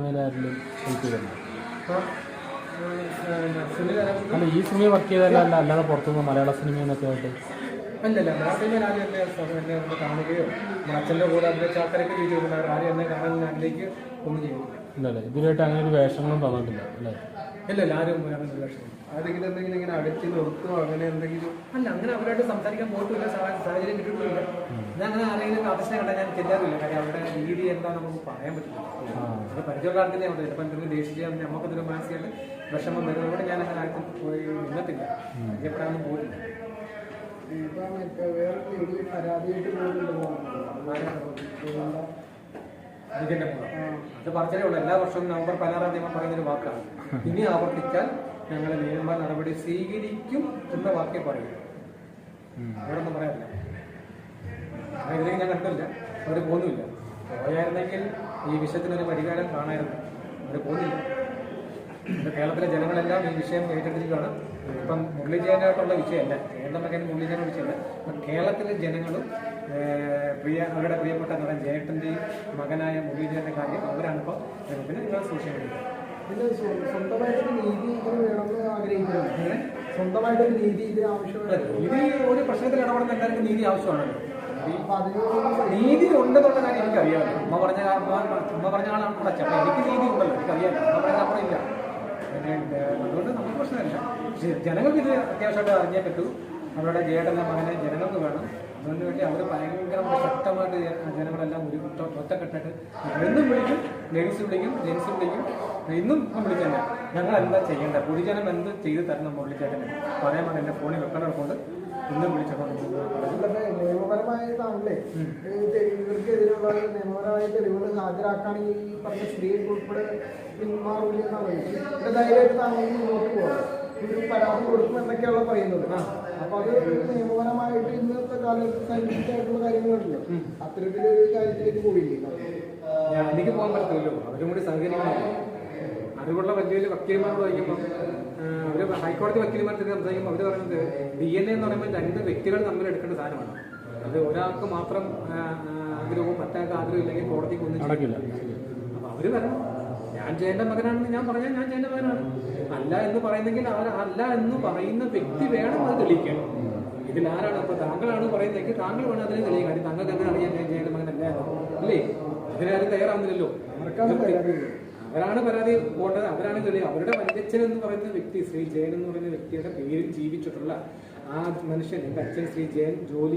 മേലാരിലും help ചെയ്തിട്ടുണ്ട്. അല്ല ഈ സിനിമ വർക്ക് ചെയ്തതല്ല, അല്ലാതെ പുറത്തുനിന്ന് മലയാള സിനിമയെന്നൊക്കെ ആയിട്ട് അല്ലല്ല മലയാള സിനിമയിൽ ആരും എന്നെ ഒന്ന് കാണുകയോ അച്ഛൻ്റെ കൂടെ അഭിനയിച്ച ആൾക്കാരൊക്കെ ചോദിച്ചിട്ടുണ്ട്. ആരും എന്നെ കാണാൻ അതിലേക്ക് ഒന്നും ചെയ്യുന്നില്ല. ഇല്ലല്ലേ, ഇതിലായിട്ട് അങ്ങനെ ഒരു വേഷങ്ങളും തന്നിട്ടില്ല അല്ലേ? ഇല്ലല്ല, ആരും അങ്ങനെ ഒരു വേഷം ആരെങ്കിലും എന്തെങ്കിലും ഇങ്ങനെ അകറ്റി നിർത്തുമോ അങ്ങനെ എന്തെങ്കിലും അല്ല, അങ്ങനെ അവരായിട്ട് സംസാരിക്കാൻ പോയിട്ടില്ല, സാഹചര്യം കിട്ടിയിട്ടില്ല. ഞാൻ അങ്ങനെ ആരെങ്കിലും ആവശ്യം കണ്ടാൽ ഞാൻ ചെല്ലാറില്ല. കാര്യം അവരുടെ രീതി എന്താ നമുക്ക് പറയാൻ പറ്റില്ല. അത് പരിചയമുള്ള ആൾക്കാരെ ഉണ്ട്. ചിലപ്പോൾ എന്തെങ്കിലും ദേഷ്യം നമുക്കതൊരു മാനസികമായിട്ട് വിഷമം വരുന്നതുകൊണ്ട് ഞാൻ അങ്ങനെ ആർക്കും പോയി നിന്നിട്ടില്ല, പരിചയപ്പെടാനൊന്നും പോയിട്ടില്ല. അത് പറഞ്ഞതേ ഉള്ളൂ. എല്ലാ വർഷവും നവംബർ 16 പറയുന്നൊരു വാക്കാണ്. ഇനി ആവർത്തിച്ചാൽ ഞങ്ങൾ നിയമ നടപടി സ്വീകരിക്കും എന്ന വാക്കേ പറയും. അവിടെ ഒന്നും പറയാറില്ല. ഇതിലേക്ക് ഞാൻ കണ്ടില്ല, അവർ പോകുന്നില്ല. പോയായിരുന്നെങ്കിൽ ഈ വിഷയത്തിനൊരു പരിഹാരം കാണായിരുന്നു. അവർ പോകുന്നില്ല. കേരളത്തിലെ ജനങ്ങളെല്ലാം ഈ വിഷയം ഏറ്റെടുത്തിരിക്കുകയാണ്. ഇപ്പം മുരളീധരനായിട്ടുള്ള വിഷയമല്ല, കേരള മകൻ മുരളീധരൻ വിഷയമല്ല. ഇപ്പം കേരളത്തിലെ ജനങ്ങളും അവരുടെ പ്രിയപ്പെട്ട നടൻ ജയേട്ടൻ്റെയും മകനായ മുരളീധരൻ്റെ കാര്യം അവരാണിപ്പോൾ പിന്നെ സോഷ്യൽ മീഡിയ സ്വന്തമായിട്ടൊരു നീതി ഇതിന് വേണമെന്ന് ആഗ്രഹിക്കുന്നത്. സ്വന്തമായിട്ടൊരു നീതി ഇതിന് ആവശ്യമാണ്. നീതി ഒരു പ്രശ്നത്തിൽ ഇടപെടുന്ന എല്ലാവർക്കും നീതി ആവശ്യമാണല്ലോ. നീതി ഉണ്ടെന്നുള്ള കാര്യം എനിക്കറിയാമല്ലോ. അമ്മ പറഞ്ഞ ആളാണ് അടച്ചത്. അപ്പം എനിക്ക് നീതി ഉണ്ടല്ലോ, എനിക്കറിയാമല്ലോ. അമ്മ പറഞ്ഞാൽ അപ്പുറം ഇല്ല. പിന്നെ അതുകൊണ്ട് നമുക്ക് പ്രശ്നമില്ല. ജനങ്ങൾക്ക് ഇത് അത്യാവശ്യമായിട്ട് അറിഞ്ഞേ പറ്റൂ. അവരുടെ ജേട്ടൻ്റെ മകനെ ജനങ്ങൾക്ക് വേണം. അതുകൊണ്ട് വേണ്ടി അവർ ഭയങ്കരമായി ശക്തമായിട്ട് ജനങ്ങളെല്ലാം ഒരു ഒറ്റക്കെട്ടായിട്ട് എന്നും വിളിക്കും, ലേഡീസ് വിളിക്കും, ജെൻസ് വിളിക്കും. ഇന്നും വിളിക്കാൻ ഞങ്ങളെന്താ ചെയ്യേണ്ടത്, പൊതുജനം എന്ത് ചെയ്ത് തരണം മുരളിച്ചേട്ടന് പറയാൻ വേണ്ടി എൻ്റെ ഫോണിൽ വെക്കണ ഇന്നും വിളിച്ചിട്ടുണ്ട്. നിയമപരമായിട്ടാണല്ലേ ഇവർക്കെതിരെയുള്ള നിയമപരമായ തെളിവുകൾ ഹാജരാക്കുകയാണെങ്കിൽ ഈ പറഞ്ഞ സ്ത്രീകൾ ഉൾപ്പെടെ പിന്മാറില്ലെന്നാണ് ധൈര്യമായിട്ട് താങ്കൾ മുന്നോട്ട് പോകാം. ഒരു പരാതി കൊടുക്കും എന്നൊക്കെയാണ് പറയുന്നത്. അപ്പൊ അത് നിയമപരമായിട്ട് ഇന്നത്തെ കാലത്ത് സൈന്റിഫിക്കായിട്ടുള്ള കാര്യങ്ങളുണ്ടല്ലോ, അത്തരത്തിലൊരു കാര്യത്തിലേക്ക് പോയില്ലേ? എനിക്ക് പോകാൻ പറ്റില്ലല്ലോ, അവരും കൂടി സഹകരിക്കണം. അറിവുള്ള വലിയ വലിയ വക്കീൽമാരോട് വായിക്കുമ്പോൾ അവർ ഹൈക്കോടതി വക്കീൽമാർക്ക് സംസാരിക്കുമ്പോൾ അവർ പറയുന്നത് DNA എന്ന് പറയുമ്പോൾ രണ്ട് വ്യക്തികൾ തമ്മിൽ എടുക്കേണ്ട സാധനമാണ്. അത് ഒരാൾക്ക് മാത്രം ആഗ്രഹവും മറ്റാൾക്ക് ആഗ്രഹം ഇല്ലെങ്കിൽ കോടതിക്ക് ഒന്നും നടക്കില്ല. അപ്പം അവർ പറഞ്ഞു ഞാൻ ജയന്റെ മകനാണെന്ന് ഞാൻ പറഞ്ഞാൽ ഞാൻ ജയന്റെ മകനാണ്. അല്ല എന്ന് പറയുന്നെങ്കിൽ അവർ അല്ല എന്ന് പറയുന്ന വ്യക്തി വേണം അത് തെളിയിക്കാൻ. ഇതിൽ ആരാണ് ഇപ്പോൾ താങ്കളാണ് പറയുന്നതെങ്കിൽ താങ്കൾ വേണം അതിനെ തെളിയിക്കാൻ. കാര്യം താങ്കൾക്ക് എങ്ങനെ അറിയാൻ ഞാൻ ജയന്റെ മകനല്ല അല്ലേ? അതിനാരും തയ്യാറാവുന്നില്ലല്ലോ. അവരാണ് പരാതി പോകേണ്ടത്, അവരാണ് തെളിയുക. അവരുടെ വല്യച്ഛൻ എന്ന് പറയുന്ന വ്യക്തി, ശ്രീ ജയൻ എന്ന് പറയുന്ന വ്യക്തിയുടെ പേരിൽ ജീവിച്ചിട്ടുള്ള ആ മനുഷ്യൻ, എൻ്റെ അച്ഛൻ ശ്രീ ജയൻ ജോലി